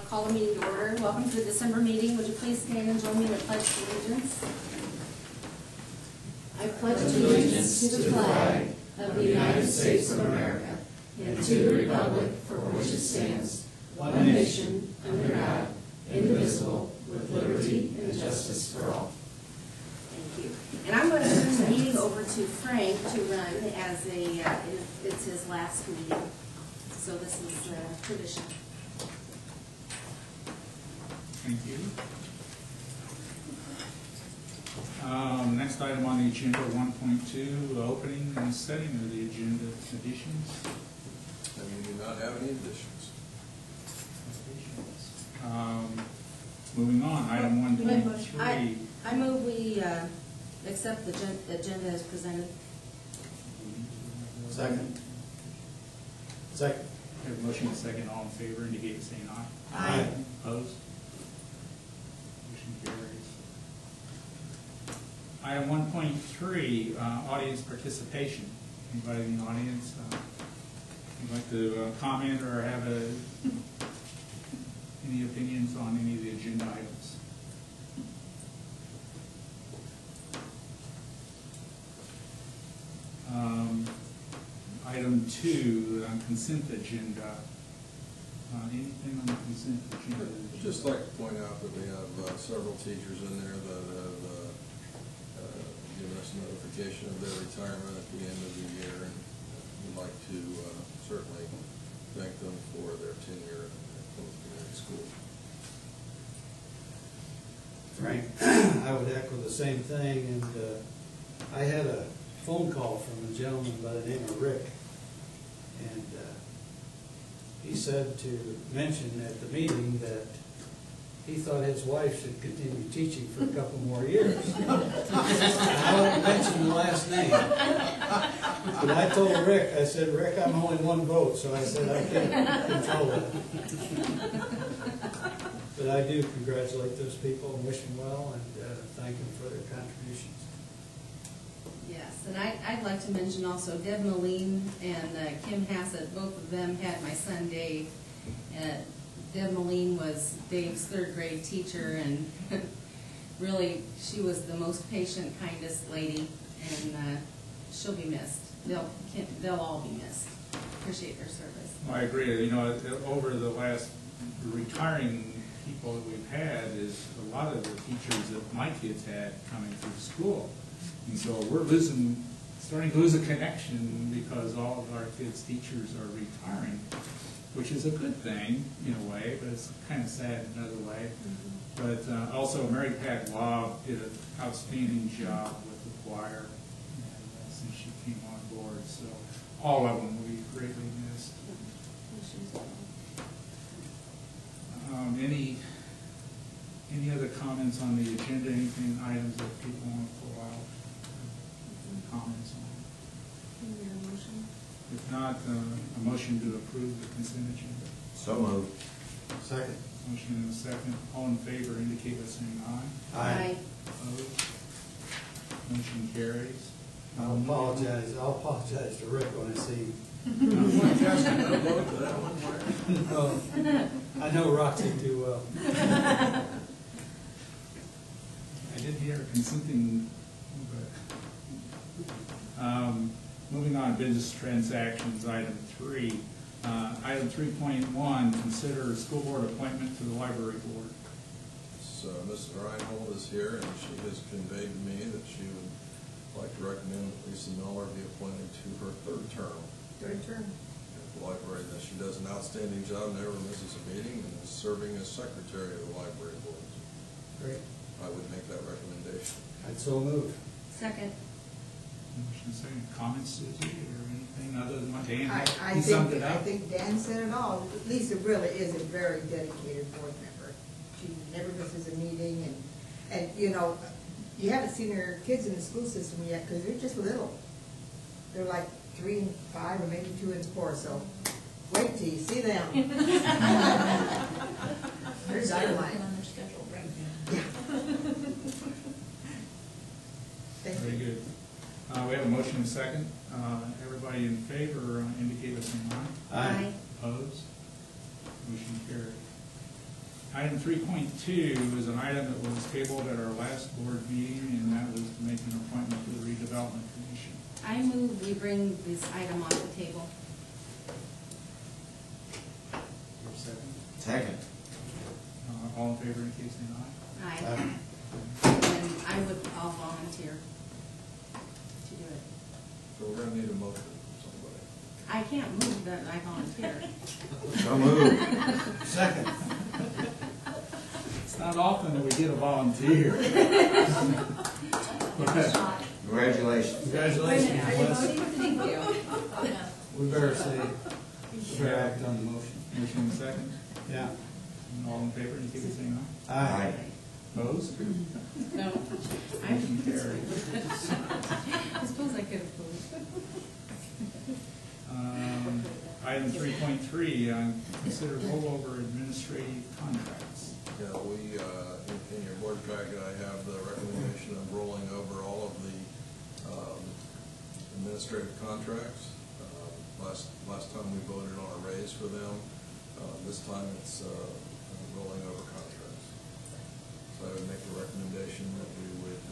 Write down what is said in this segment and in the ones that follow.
call the meeting to order. Welcome to the December meeting. Would you please stand and join me in the Pledge of Allegiance? I pledge allegiance to the flag of the United States of America and to the republic for which it stands, one nation, under God, indivisible, with liberty and justice for all. Thank you. And I'm going to turn the meeting over to Frank to run as it's his last meeting. So this is tradition. Thank you. Next item on the agenda, 1.2, opening and setting of the agenda additions. And we do not have any additions. Moving on, item 1.3. I move we accept the agenda as presented. Second. We have a motion and a second. All in favor indicate by saying aye. Aye. Opposed? Motion carries. Item 1.3, audience participation. Anybody in the audience would like to comment or have any opinions on any of the agenda items? Item 2, consent agenda. Anything on the consent agenda? I'd just like to point out that we have several teachers in there that have given us notification of their retirement at the end of the year, and we'd like to certainly thank them for their tenure at Plymouth Community School. Frank, I would echo the same thing, and I had a phone call from a gentleman by the name of Rick, and he said to mention at the meeting that he thought his wife should continue teaching for a couple more years. I won't mention the last name, but I told Rick, I said, Rick, I'm only one vote, so I said I can't control that. But I do congratulate those people and wish them well and thank them for their contributions. Yes, and I'd like to mention also Deb Moline and Kim Hassett. Both of them had my son Dave. Deb Moline was Dave's third grade teacher, and really she was the most patient, kindest lady, and she'll be missed. They'll all be missed. Appreciate their service. Well, I agree. You know, over the last retiring people that we've had is a lot of the teachers that my kids had coming through school. And so we're starting to lose a connection because all of our kids' teachers are retiring, which is a good thing in a way, but it's kind of sad in another way. Mm-hmm. But also Mary Pat Love did an outstanding job with the choir since she came on board. So all of them we greatly missed. Any other comments on the agenda? Anything, items that people want to pull out? Comments on? If not, a motion to approve the consent agenda. So moved. Second. Motion and a second. All in favor indicate by saying aye. Aye. Opposed? Motion carries. I'll apologize to Rick when I see him. I know Roxy too well. I did hear consenting, but moving on, business transactions, item 3. Item 3.1, consider school board appointment to the library board. So Mrs. Reinhold is here, and she has conveyed to me that she would like to recommend Lisa Miller be appointed to her third term. Third term. At the library. That she does an outstanding job, never misses a meeting, and is serving as secretary of the library board. Great. I would make that recommendation. I'd so move. Second. Motion second. Comments, Susie, or anything other than what Dan? I think Dan said it all. Lisa really is a very dedicated board member. She never misses a meeting, and you know, you haven't seen her kids in the school system yet because they're just little. They're like 3 and 5, or maybe 2 and 4. So wait till you see them. They're dynamite. On their schedule, right? Yeah. Thank Very you. good. We have a motion and a second. Everybody in favor indicate by saying aye. Aye. Opposed? Motion carried. Item 3.2 is an item that was tabled at our last board meeting, and that was to make an appointment to the redevelopment commission. I move we bring this item off the table. Second. Second. All in favor, indicate by saying aye. Aye. And I'll volunteer to do it. So we're gonna need a motion from somebody. I can't move that I volunteer. So moved. Second. It's not often that we get a volunteer. Congratulations. Congratulations, Melissa. Thank you. We better say, we better act on the motion. Motion and second. Yeah. And all in favor, indicate by saying aye. Aye. Opposed? No, I Motion carried. I suppose I could have moved. Item 3.3, consider rollover administrative contracts. Yeah, we, in your board packet, I have the recommendation of rolling over all of the administrative contracts. Last time we voted on a raise for them. This time it's rolling over contracts. So I would make the recommendation that we would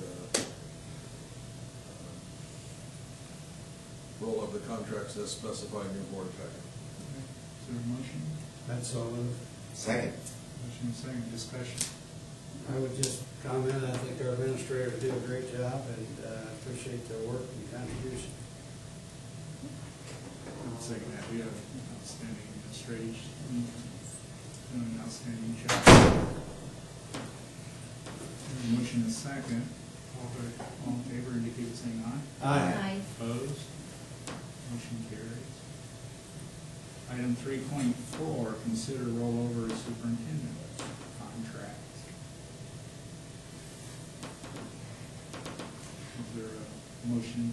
roll over the contracts as specified in your board packet. Okay. Is there a motion? That's all moved. Second. Motion and second, discussion. I would just comment, I think our administrators do a great job, and appreciate their work and contribution. I'll second that. We have an outstanding administration, doing an outstanding job. Motion is second. All in favor, indicate by saying aye. Aye. Opposed? Motion carries. Item 3.4, consider rollover of superintendent contract. Is there a motion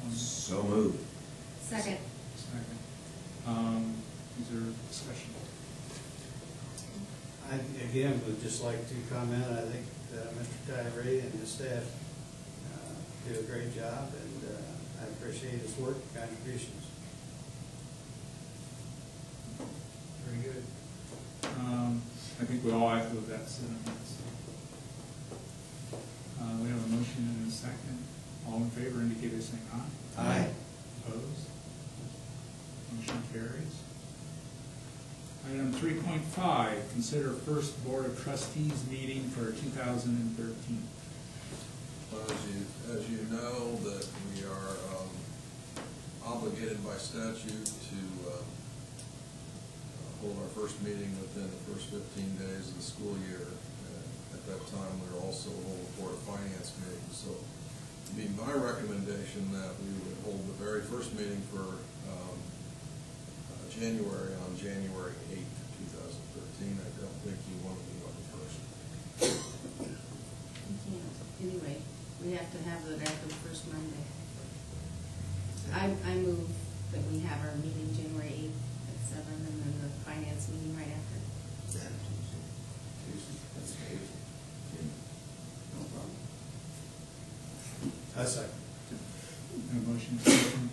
on this? So moved. Second. Second. Is there discussion? I, again, would just like to comment, I think Mr. Tyree and his staff do a great job, and I appreciate his work and contributions. Very good. I think we all echo that sentiment. We have a motion and a second. All in favor indicate by saying aye. Aye. Opposed? Motion carries. Item 3.5, consider first Board of Trustees meeting for 2013. As you know, that we are obligated by statute to hold our first meeting within the first 15 days of the school year. At that time, we will also hold a Board of Finance meeting. So it'd be my recommendation that we would hold the very first meeting for January on January 8th, 2013. I don't think you want to be on the first. We can't. Anyway, we have to have it after the first Monday. I move that we have our meeting January 8th at 7, and then the finance meeting right after. No problem. I second. A motion and a second.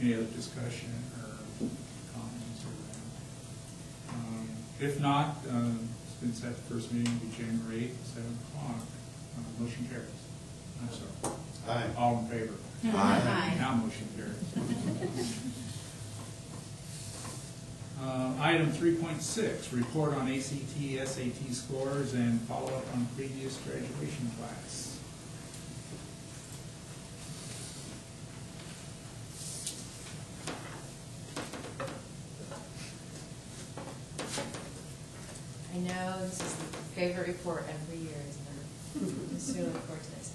Any other discussion or comments or that? If not, it's been set the first meeting to be January 8th, 7 o'clock. Motion carries. I'm sorry. Aye. All in favor? Aye. Now motion carries. Item 3.6, report on ACT, SAT scores and follow-up on previous graduation class. I know this is the favorite report every year, isn't it? I'm so looking forward to this.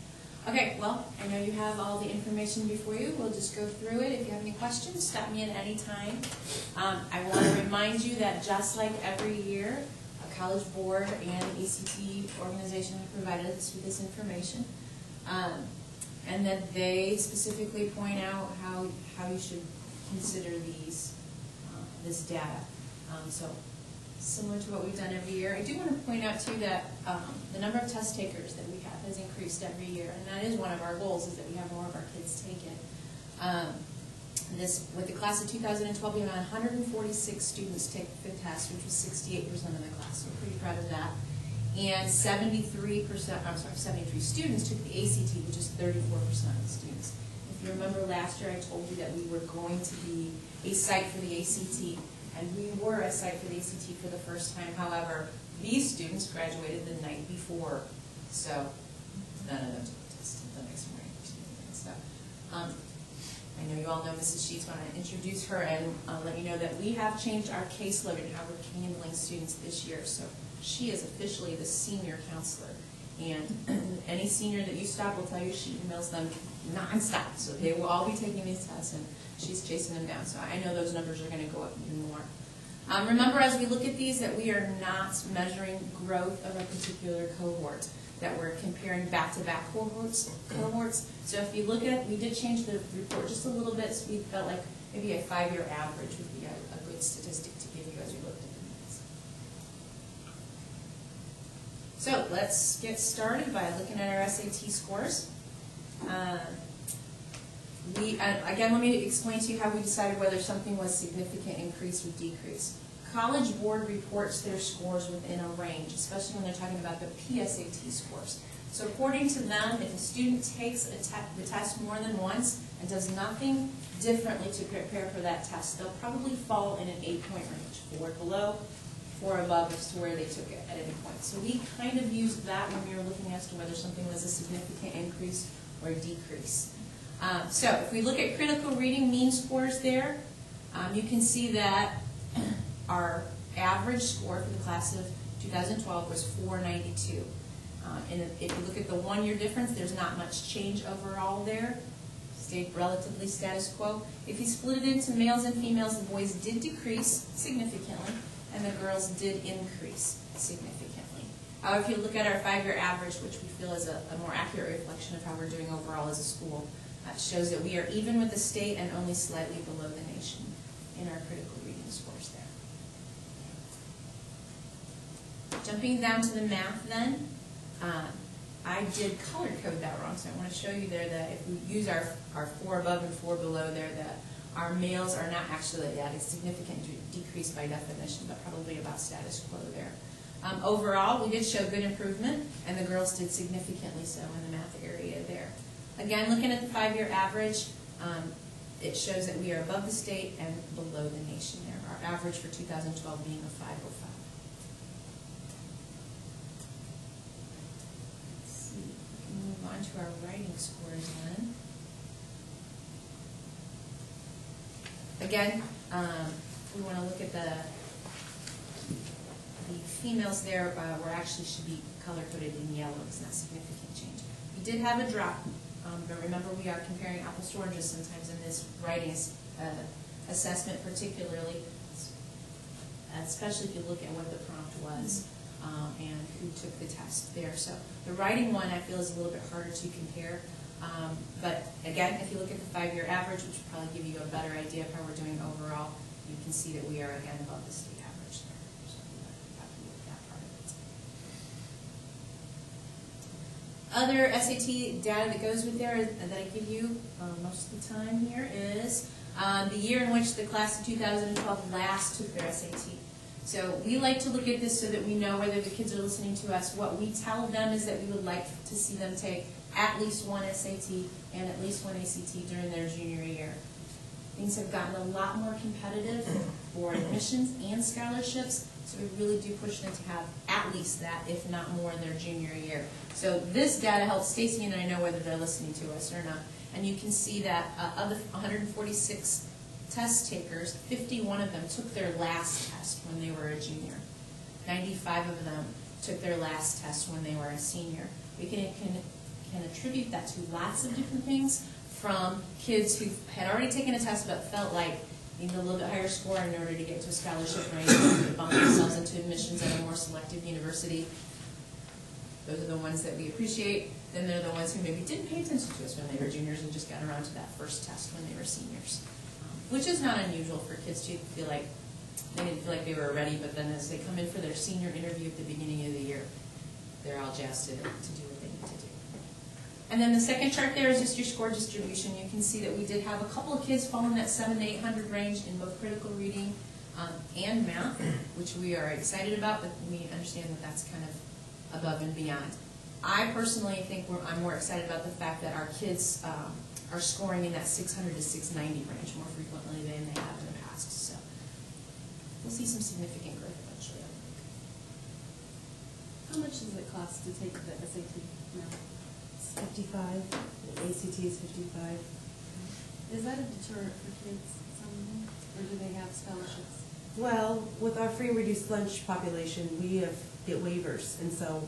Okay, well, I know you have all the information before you. We'll just go through it. If you have any questions, stop me at any time. I want to remind you that just like every year, a college board and ACT organization have provided us with this information. And that they specifically point out how you should consider this data. So similar to what we've done every year. I do want to point out too that the number of test takers that we have has increased every year, and that is one of our goals, is that we have more of our kids take it. With the class of 2012, we had 146 students take the test, which was 68% of the class. So pretty proud of that. And 73%, I'm sorry, 73 students took the ACT, which is 34% of the students. If you remember last year, I told you that we were going to be a site for the ACT, and we were a site for the ACT for the first time. However, these students graduated the night before, so none of them took the test the next morning. So, I know you all know Mrs. Sheets. I want to introduce her and let you know that we have changed our caseload and how we're handling students this year. So she is officially the senior counselor. And any senior that you stop will tell you she emails them nonstop. So they will all be taking these tests, and she's chasing them down. So I know those numbers are going to go up even more. Remember, as we look at these, that we are not measuring growth of a particular cohort, that we're comparing back-to-back cohorts. So if you look at, we did change the report just a little bit, so we felt like maybe a 5-year average would be a good statistic to give you as we looked at the minutes. So let's get started by looking at our SAT scores. Again, let me explain to you how we decided whether something was significant increase or decrease. College Board reports their scores within a range, especially when they're talking about the PSAT scores. So according to them, if a student takes the test more than once and does nothing differently to prepare for that test, they'll probably fall in an 8-point range, 4 below, 4 above as to where they took it at any point. So we kind of used that when we were looking as to whether something was a significant increase or a decrease. So if we look at critical reading mean scores there, you can see that our average score for the class of 2012 was 492. And if you look at the 1-year difference, there's not much change overall there. Stayed relatively status quo. If you split it into males and females, the boys did decrease significantly, and the girls did increase significantly. However, if you look at our 5-year average, which we feel is a more accurate reflection of how we're doing overall as a school, shows that we are even with the state and only slightly below the nation in our critical reading scores there. Jumping down to the math then, I did color code that wrong, so I want to show you there that if we use our 4 above and 4 below there, that our males are not actually at a significant decrease by definition, but probably about status quo there. Overall, we did show good improvement, and the girls did significantly so in the math area there. Again, looking at the 5-year average, it shows that we are above the state and below the nation there. Our average for 2012 being a 505. Let's see, we can move on to our writing scores then. Again, we want to look at the females there, were actually should be color-coded in yellow. It's not significant change. We did have a drop. But remember, we are comparing apples to oranges sometimes in this writing assessment, particularly, especially if you look at what the prompt was and who took the test there. So the writing one, I feel, is a little bit harder to compare. But again, if you look at the 5-year average, which will probably give you a better idea of how we're doing overall, you can see that we are, again, above the state average there. So we have to look at that part of it. Other SAT data that goes with there that I give you most of the time here is the year in which the class of 2012 last took their SAT. So we like to look at this so that we know whether the kids are listening to us. What we tell them is that we would like to see them take at least one SAT and at least one ACT during their junior year. Things have gotten a lot more competitive for admissions and scholarships, so we really do push them to have at least that, if not more, in their junior year. So this data helps Stacy and I know whether they're listening to us or not. And you can see that of the 146 test takers, 51 of them took their last test when they were a junior. 95 of them took their last test when they were a senior. We can attribute that to lots of different things, from kids who had already taken a test but felt like they needed a little bit higher score in order to get to a scholarship range to bump themselves into admissions at a more selective university. Those are the ones that we appreciate. Then there are the ones who maybe didn't pay attention to us when they were juniors and just got around to that first test when they were seniors, which is not unusual for kids to feel like they didn't feel like they were ready, but then as they come in for their senior interview at the beginning of the year, they're all jazzed to do what they need to do. And then the second chart there is just your score distribution. You can see that we did have a couple of kids fall in that 700 to 800 range in both critical reading and math, which we are excited about, but we understand that that's kind of above and beyond. I personally think I'm more excited about the fact that our kids are scoring in that 600 to 690 range more frequently than they have in the past. So we'll see some significant growth eventually, I think. How much does it cost to take the SAT now? It's 55, the ACT is 55. Is that a deterrent for kids, some of them, or do they have scholarships? Well, with our free reduced lunch population, we get waivers, and so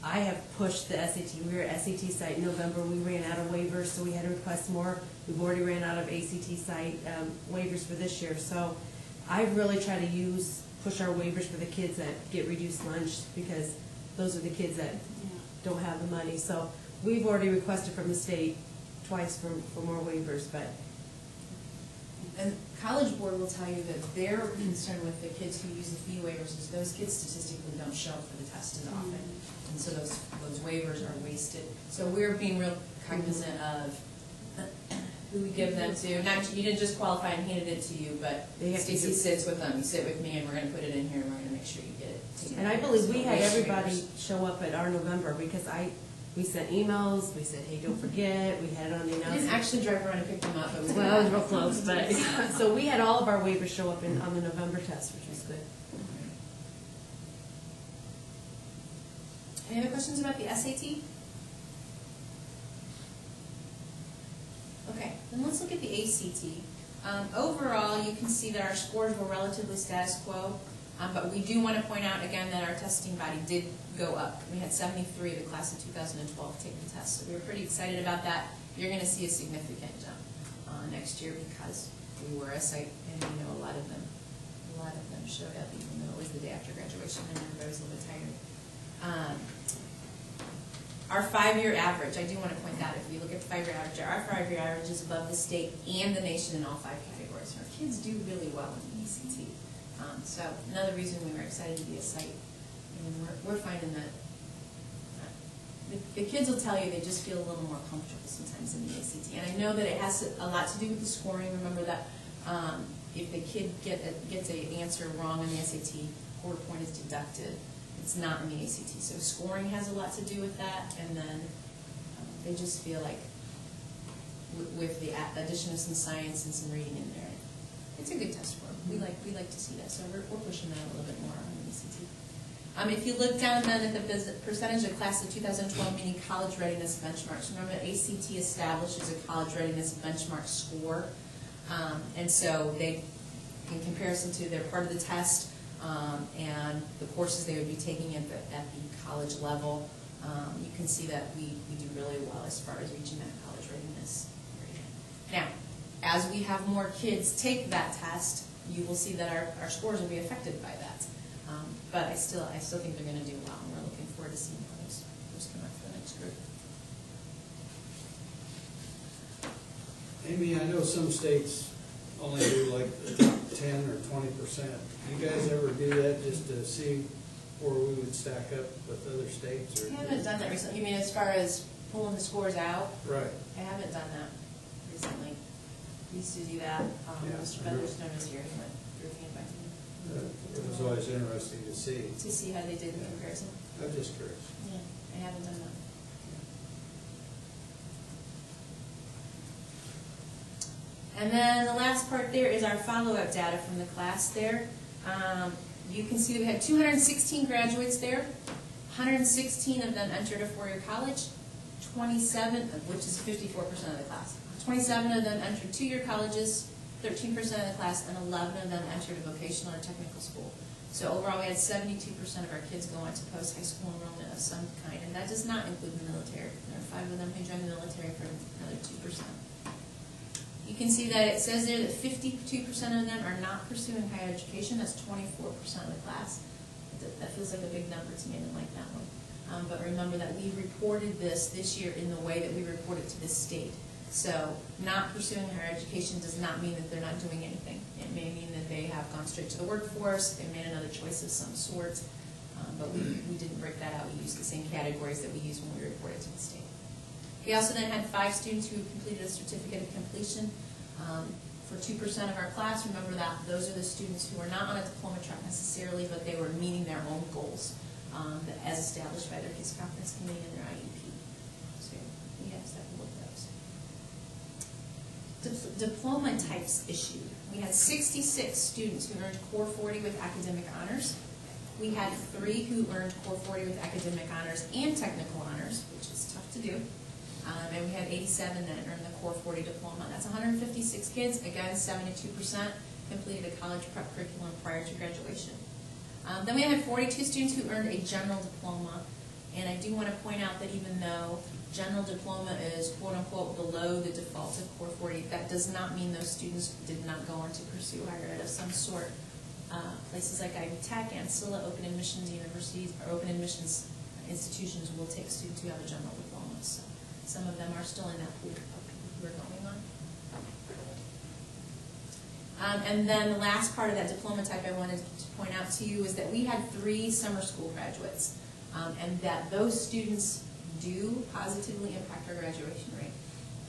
I have pushed the SAT. We were at SAT site in November. We ran out of waivers, so we had to request more. We've already ran out of ACT site waivers for this year. So I really try to push our waivers for the kids that get reduced lunch, because those are the kids that don't have the money. So we've already requested from the state twice for more waivers, but. And College Board will tell you that they're concerned with the kids who use the fee waivers, is those kids statistically don't show up for the test as often. And so those waivers are wasted. So we're being real cognizant of who we give them to. Not, you didn't just qualify and handed it to you, but Stacy sits with them. You sit with me, and we're going to put it in here, and we're going to make sure you get it. And I believe we had everybody show up at our November, because we sent emails, we said, hey, don't forget, we had it on the I didn't announcement. actually drive around and pick them up, but we Well, it was real close, but, so we had all of our waivers show up on the November test, which was good. Any other questions about the SAT? Okay, then let's look at the ACT. Overall, you can see that our scores were relatively status quo, but we do want to point out again that our testing body did go up. We had 73 of the class of 2012 take the test, so we were pretty excited about that. You're going to see a significant jump next year, because we were a site, and we know a lot of them showed up, even though it was the day after graduation, and everybody was a little bit tired. Our 5-year average, I do want to point out, if we look at the 5-year average, our 5-year average is above the state and the nation in all 5 categories. Our kids do really well in the ACT. So another reason we were excited to be a site. And we're finding that the kids will tell you they just feel a little more comfortable sometimes in the ACT. And I know that it has a lot to do with the scoring. Remember that if the kid gets an answer wrong on the SAT, a quarter point is deducted. It's not in the ACT. So scoring has a lot to do with that. And then they just feel like with the addition of some science and some reading in there, it's a good test for them. We like to see that. So we're pushing that a little bit more on the ACT. If you look down then at the percentage of class of 2012 meeting college readiness benchmarks, remember that ACT establishes a college readiness benchmark score. And so they, in comparison to their part of the test, and the courses they would be taking at the college level, you can see that we do really well as far as reaching that college readiness rating. Now, as we have more kids take that test, you will see that our scores will be affected by that. But I still think they're going to do well, and we're looking forward to seeing how those come out for the next group. Amy, I know some states only do like the top 10 or 20%. You guys ever do that just to see where we would stack up with other states? Or I haven't done that recently. You mean as far as pulling the scores out? Right. I haven't done that recently. We used to do that. Yeah. Mr. Featherstone was here. He went through a feedback It was always interesting to see how they did in comparison. I'm just curious. Yeah, I haven't done that. And then the last part there is our follow-up data from the class there. You can see that we had 216 graduates there. 116 of them entered a four-year college. 27, which is 54% of the class. 27 of them entered two-year colleges. 13% of the class, and 11 of them entered a vocational or technical school. So overall, we had 72% of our kids go on to post-high school enrollment of some kind, and that does not include the military. There are 5 of them who joined the military for another 2%. You can see that it says there that 52% of them are not pursuing higher education. That's 24% of the class. That feels like a big number to me. I didn't like that one. But remember that we reported this year in the way that we report it to the state. So not pursuing higher education does not mean that they're not doing anything. It may mean that they have gone straight to the workforce, they made another choice of some sort, but we didn't break that out. We used the same categories that we use when we report it to the state. We also then had 5 students who completed a certificate of completion. For 2% of our class, remember that those are the students who are not on a diploma track necessarily, but they were meeting their own goals as established by their KISS conference committee and their IEP. So we have several of those. Diploma types issued. We had 66 students who earned Core 40 with academic honors. We had 3 who earned Core 40 with academic honors and technical honors, which is tough to do. And we had 87 that earned the Core 40 diploma. That's 156 kids. Again, 72% completed a college prep curriculum prior to graduation. Then we had 42 students who earned a general diploma. And I do want to point out that even though general diploma is quote-unquote below the default of Core 40, that does not mean those students did not go on to pursue higher ed of some sort. Places like Ivy Tech, Ancilla, open admissions universities, or open admissions institutions will take students who have a general diploma. So some of them are still in that pool of people who are going on. And then the last part of that diploma type I wanted to point out to you is that we had 3 summer school graduates, and that those students do positively impact our graduation rate.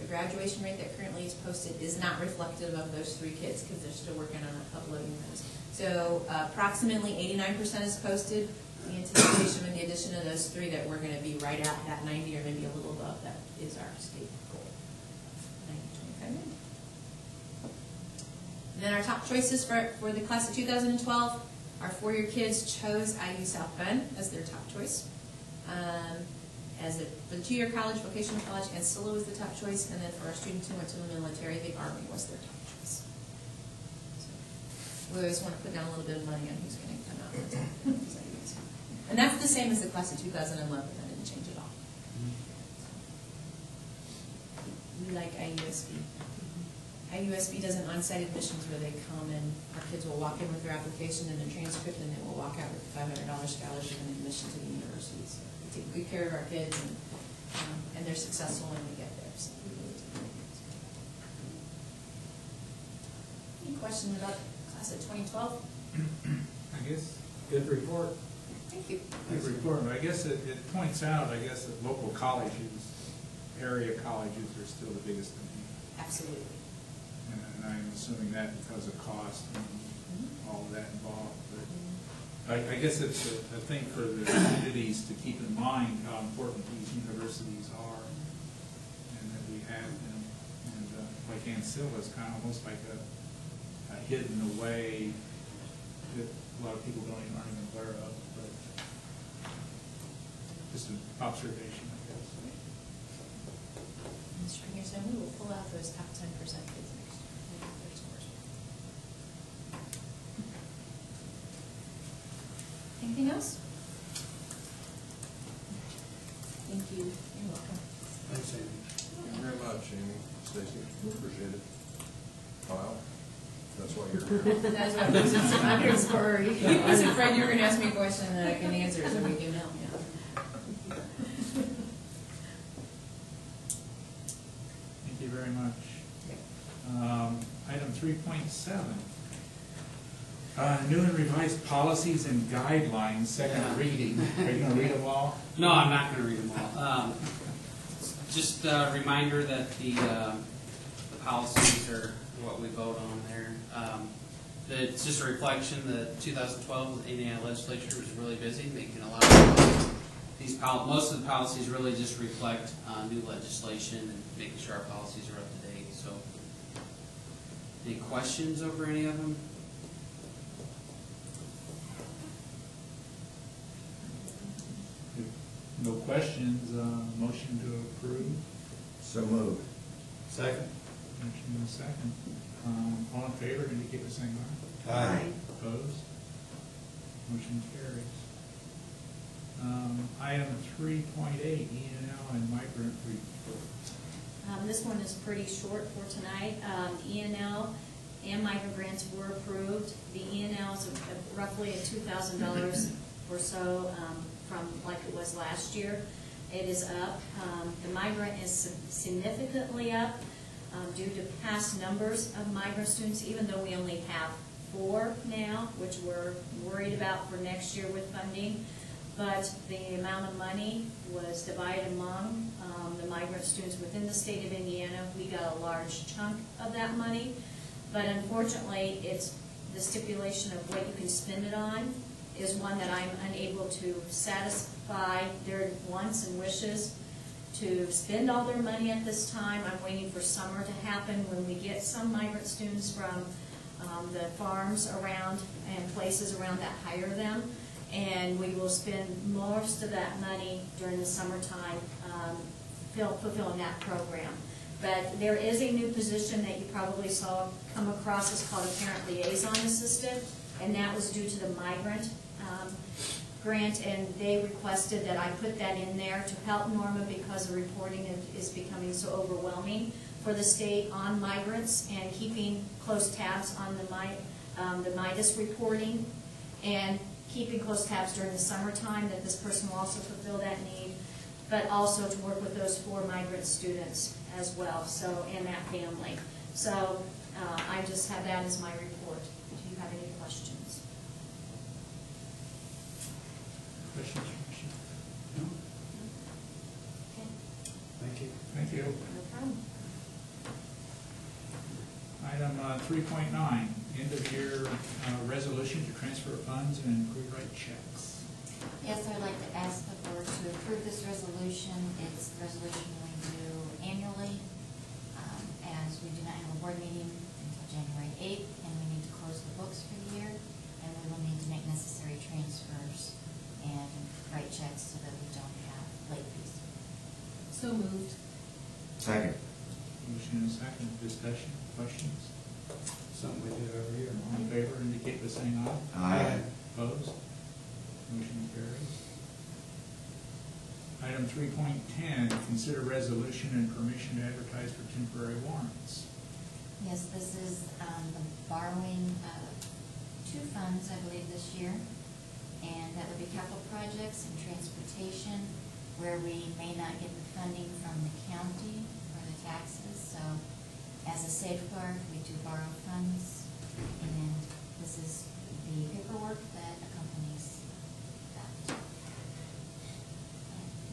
The graduation rate that currently is posted is not reflective of those 3 kids because they're still working on uploading those. So approximately 89% is posted. The anticipation with the addition of those 3 that we're going to be right at that 90 or maybe a little above that is our state goal. 90, 25, 90. Then our top choices for the class of 2012, our 4-year kids chose IU South Bend as their top choice. For the 2-year college, vocational college, Ancilla was the top choice, and then for our students who went to the military, the Army was their top choice. So we always want to put down a little bit of money on who's going to come out on top. And that's the same as the class of 2011. That didn't change at all. We like IUSB. IUSB does an on-site admissions where they come and our kids will walk in with their application and their transcript, and they will walk out with a $500 scholarship and admission to the university. So we take good care of our kids, and they're successful when they get there. So we really do. Any questions about class of 2012? I guess. Good report. Thank you. Good report. I guess it points out, I guess, that local colleges, area colleges are still the biggest demand. Absolutely. And I'm assuming that because of cost and all of that involved. But I guess it's a thing for the communities to keep in mind how important these universities are and that we have them. And like Ancilla is kind of almost like a hidden away that a lot of people aren't even aware of. But just an observation, I guess. Mr. Ringerson, we will pull out those top 10% kids next year. Their scores. Anything else? Thank you. You're welcome. Thanks, Amy. Thank you very much, Amy, Stacy, appreciate it. Kyle, that's why you're here. That's what I was underscore. He was afraid you were going to ask me a question that I can answer, so we can help you out. Thank you very much. Item 3.7. New and revised policies and guidelines, second reading. Are you going to read them all? No, I'm not going to read them all. Just a reminder that the policies are what we vote on there. It's just a reflection that 2012, the Indiana legislature was really busy making a lot of these. Most of the policies really just reflect new legislation and making sure our policies are up to date. So, any questions over any of them? No questions. Motion to approve. So moved. Second. Motion and a second. All in favor, indicate by saying aye. Aye. Opposed? Motion carries. Item 3.8, E&L and migrant report. This one is pretty short for tonight. E&L and migrant grants were approved. The E&L is roughly at $2,000 or so from like it was last year. It is up. The migrant is significantly up due to past numbers of migrant students, even though we only have 4 now, which we're worried about for next year with funding. But the amount of money was divided among the migrant students within the state of Indiana. We got a large chunk of that money, but unfortunately, it's the stipulation of what you can spend it on is one that I'm unable to satisfy their wants and wishes to spend all their money at this time. I'm waiting for summer to happen when we get some migrant students from the farms around and places around that hire them, and we will spend most of that money during the summertime fulfilling that program. But there is a new position that you probably saw come across. It's called a parent liaison assistant, and that was due to the migrant grant, and they requested that I put that in there to help Norma because the reporting is becoming so overwhelming for the state on migrants and keeping close tabs on the MIDAS reporting and keeping close tabs during the summertime, that this person will also fulfill that need, but also to work with those 4 migrant students as well, so, and that family. So I just have that as my report. Do you have any questions? Questions? No? Okay, Thank you. Thank you. no problem. Item 3.9, end of year resolution to transfer funds and pre-write checks. Yes, I'd like to ask the board to approve this resolution. It's the resolution we do annually, as we do not have a board meeting until January 8th, and we need to close the books for the year, and we will need to make necessary transfers and write checks so that we don't have late fees. So moved. Second. Motion and second, discussion, questions? Something we do every year. All in favor indicate by saying aye. Aye. Opposed? Motion carries. Item 3.10, consider resolution and permission to advertise for temporary warrants. Yes, this is the borrowing of 2 funds, I believe, this year, and that would be capital projects and transportation, where we may not get the funding from the county for the taxes. So as a safeguard, we do borrow funds, and this is the paperwork that accompanies that.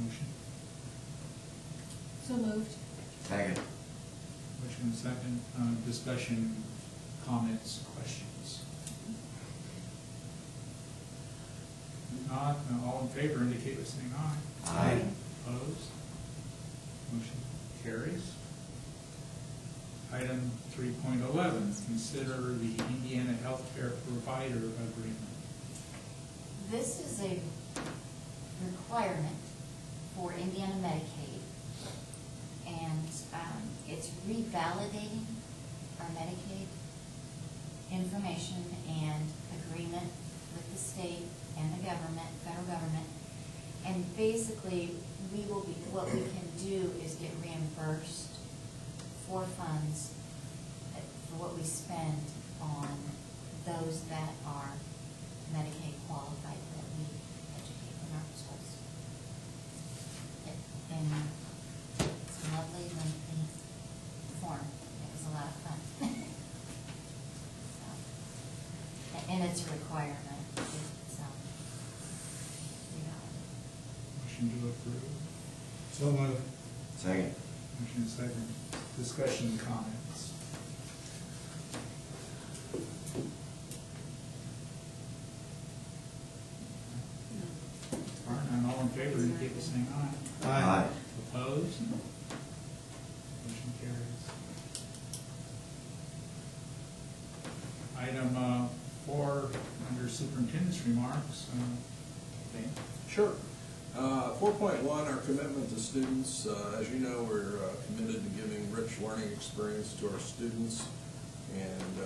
Motion. So moved. Second. Motion and second, discussion, comments, questions? If not, all in favor indicate by saying aye. Aye. Opposed? Motion carries. Item 3.11, consider the Indiana Healthcare Provider Agreement. This is a requirement for Indiana Medicaid, and it's revalidating our Medicaid information and agreement with the state and the government, federal government. And basically, what we can do is get reimbursed for funds for what we spend on those that are Medicaid qualified that we educate in our schools. And it's a lovely, lengthy form. It was a lot of fun. So, and it's a requirement. It's Motion to approve. So moved. Second. Motion and second, discussion and comments. All right, and all in favor indicate by saying aye. Aye. Opposed? Motion carries. Item 4, under superintendent's remarks, Dan? Sure. 4.1, our commitment to students. As you know, we're committed to giving rich learning experience to our students, and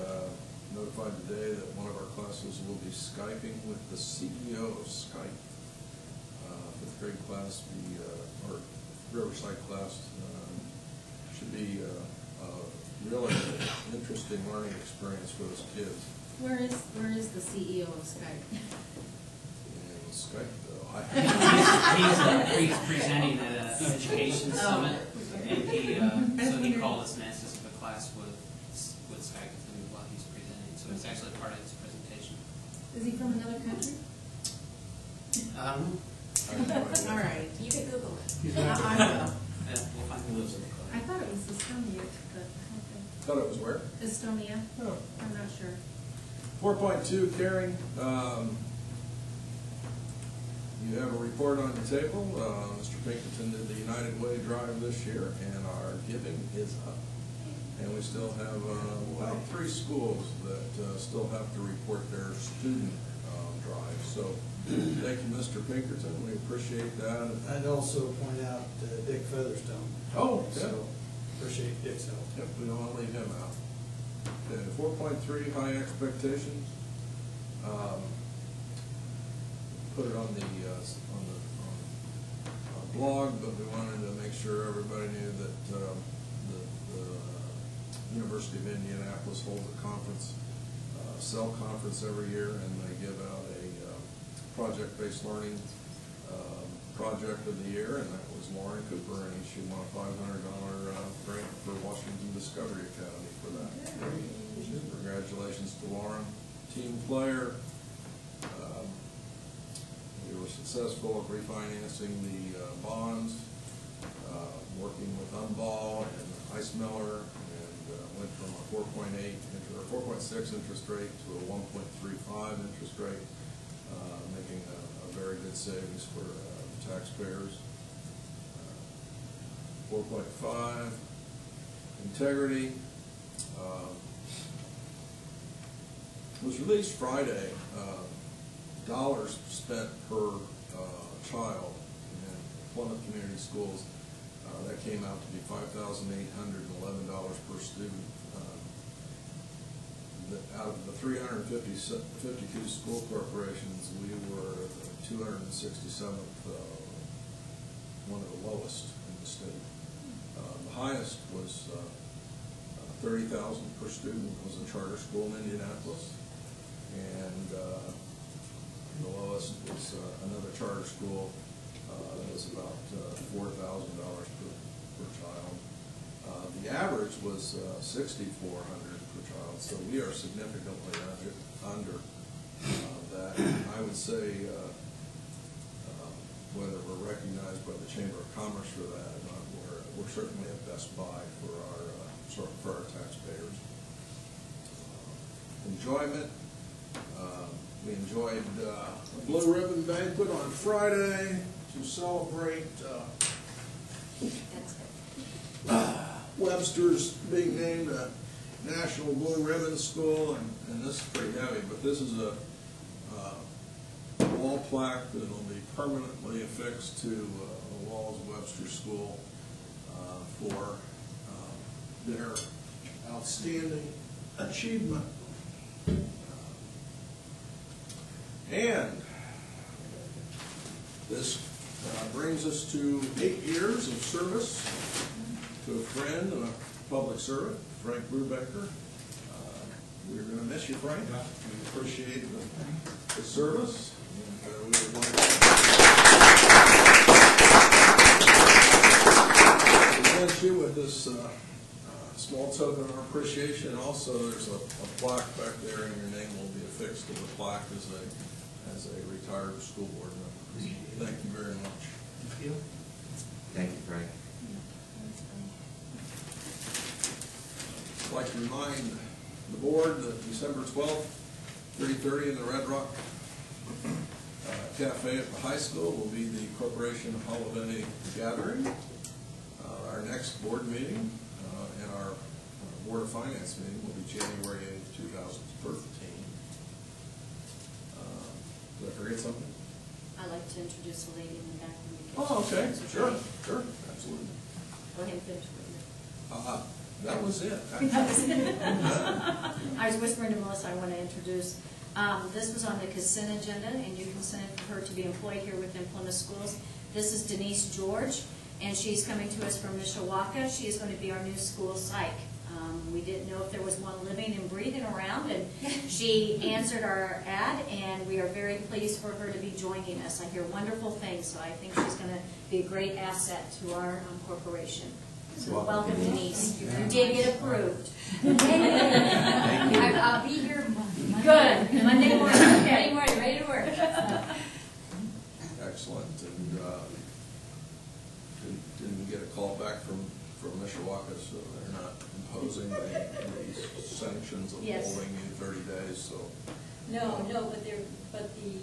notified today that one of our classes will be Skyping with the CEO of Skype. 5th grade class, or Riverside class, should be a really interesting learning experience for those kids. Where is the CEO of Skype? And Skype, though, He's presenting at an education summit, and he called us and asked us if a class would Skype with him while he's presenting, so it's actually part of his presentation. Is he from another country? I have no idea. All right. You can Google it. He's I will. Yeah, we'll find He lives in the I thought it was Estonia, but Thought it was where? okay. Estonia, Oh. I'm not sure. 4.2, Carrie, you have a report on the table. Mr. Pinkerton did the United Way drive this year, and our giving is up. And we still have about 3 schools that still have to report their student drive. So, thank you, Mr. Pinkerton, we appreciate that. I'd also point out Dick Featherstone. Oh, yeah. So, appreciate Dick's help. Yep, we don't want to leave him out. Okay, 4.3, high expectations. Put it on the blog, but we wanted to make sure everybody knew that the University of Indianapolis holds a conference, cell conference every year, and they give out a project-based learning project of the year, and that was Lauren Cooper, and she won a $500 grant for Washington Discovery Academy for that. Congratulations to Lauren, team player. We were successful at refinancing the bonds, working with Umball and Ice Miller, and went from a 4.6 interest rate to a 1.35 interest rate, making a very good savings for the taxpayers. 4.5, integrity. Was released Friday. Dollars spent per child in Plymouth Community Schools. That came out to be $5,811 per student. Out of the 352 school corporations, we were the 267th, one of the lowest in the state. The highest was $30,000 per student, was a charter school in Indianapolis, and the lowest was another charter school that was about $4,000 per child. The average was $6,400 per child, so we are significantly under that. I would say whether we're recognized by the Chamber of Commerce for that or not, we're certainly a best buy for our taxpayers. Enjoyment. We enjoyed a Blue Ribbon Banquet on Friday to celebrate Webster's being named a National Blue Ribbon School, and this is pretty heavy, but this is a wall plaque that will be permanently affixed to the walls of Webster School for their outstanding achievement. And this brings us to 8 years of service to a friend and a public servant, Frank Brubaker. We're going to miss you, Frank. We appreciate the service. And we would like to present you with this small token of appreciation. And also, there's a plaque back there, and your name will be affixed to the plaque as a retired school board member. Thank you very much. Thank you. Thank you, Frank. I'd like to remind the board that December 12th, 3:30 in the Red Rock Cafe at the high school will be the Corporation Holiday Gathering. Our next board meeting and our Board of Finance meeting will be January 8th, 2013. Did I forget something? I'd like to introduce a lady in the back. Oh, okay, sure, absolutely. Go ahead and finish with you. That was it. I was whispering to Melissa, I want to introduce, this was on the consent agenda, and you consented for her to be employed here within Plymouth Schools. This is Denise George, and she's coming to us from Mishawaka. She is going to be our new school psych. We didn't know if there was one living and breathing around, and she answered our ad, and we are very pleased for her to be joining us. I hear wonderful things, so I think she's going to be a great asset to our corporation. So welcome, Denise. You did get approved. I'll be here good. Monday morning. Monday morning, ready to work. Excellent. And didn't get a call back from Mishawaka, so they're not imposing these sanctions of Yes. holding in 30 days, so. No, but the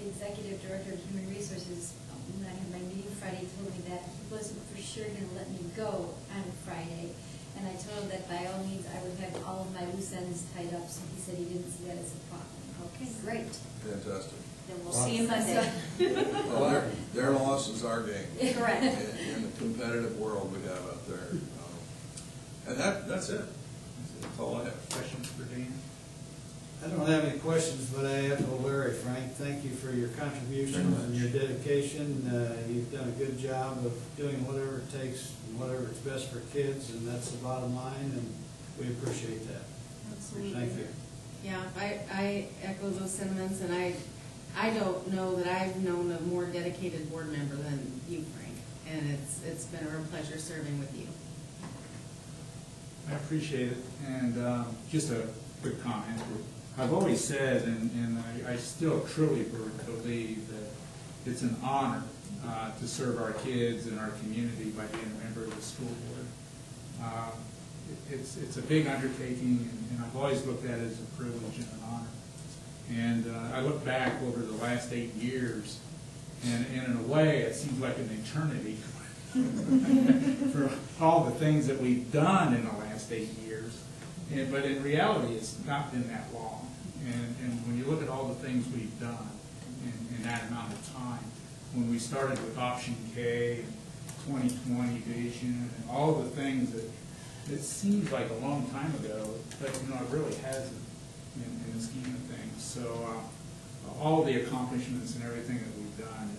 executive director of Human Resources, when I had my meeting Friday, told me that he wasn't for sure gonna let me go on Friday. And I told him that by all means, I would have all of my loose ends tied up, so he said he didn't see that as a problem. Okay, great. Fantastic. Then we'll see you Monday. Well, their loss is our gain. Correct. In the competitive world we have out there. And that's it. That's all I have. Questions for Dan? I don't have any questions, but I echo Larry, Frank. Thank you for your contributions and your dedication. You've done a good job of doing whatever it takes and whatever is best for kids, and that's the bottom line, and we appreciate that. Absolutely. Thank you. Yeah, I echo those sentiments, and I don't know that I've known a more dedicated board member than you, Frank, and it's been a real pleasure serving with you. I appreciate it, and just a quick comment. I've always said, and I still truly believe that it's an honor to serve our kids and our community by being a member of the school board. It's a big undertaking, and I've always looked at it as a privilege and an honor. And I look back over the last 8 years, and in a way, it seems like an eternity for all the things that we've done in the last 8 years. But in reality, it's not been that long. And when you look at all the things we've done in that amount of time, when we started with Option K, and 2020 Vision, and all the things that it seems like a long time ago, but it really hasn't in the scheme of things. So all the accomplishments and everything that we've done,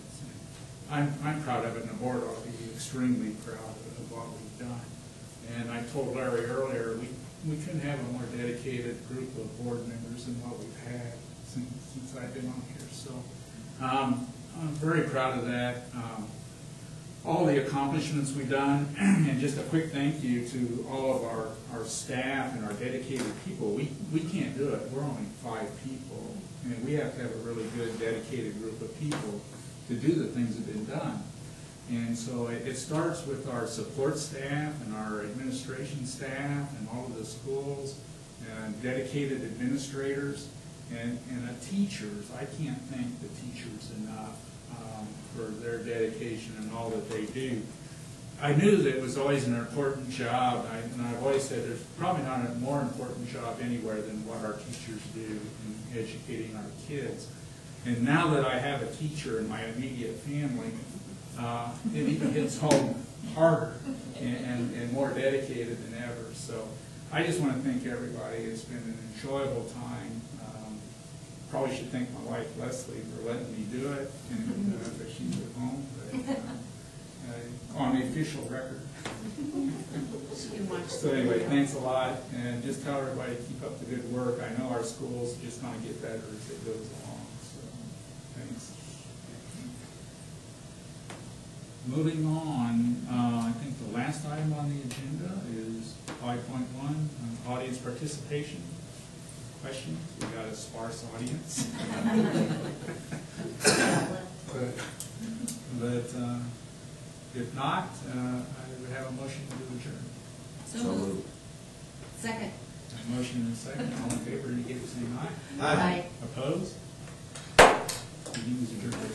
I'm proud of it, and the board ought to be extremely proud of what we've done. And I told Larry earlier, we couldn't have a more dedicated group of board members than what we've had since I've been on here. So I'm very proud of that. All the accomplishments we've done, and just a quick thank you to all of our staff and our dedicated people. We can't do it. We're only 5 people, and we have to have a really good, dedicated group of people to do the things that have been done. And so it starts with our support staff and our administration staff and all of the schools, and dedicated administrators, and teachers. I can't thank the teachers enough for their dedication and all that they do. I knew that it was always an important job, and I've always said there's probably not a more important job anywhere than what our teachers do in educating our kids. And now that I have a teacher in my immediate family, it even hits home harder and more dedicated than ever. So I just want to thank everybody. It's been an enjoyable time. Probably should thank my wife, Leslie, for letting me do it, and but she's at home. But, on the official record. So anyway, thanks a lot, and just tell everybody to keep up the good work. I know our school's just going to get better as it goes along. So thanks. Moving on, I think the last item on the agenda is 5.1, audience participation. Questions? We got a sparse audience. but if not, I would have a motion to adjourn. So moved. Second. A motion and a second. All in favor indicate by saying aye. Aye. Opposed? Meeting is adjourned.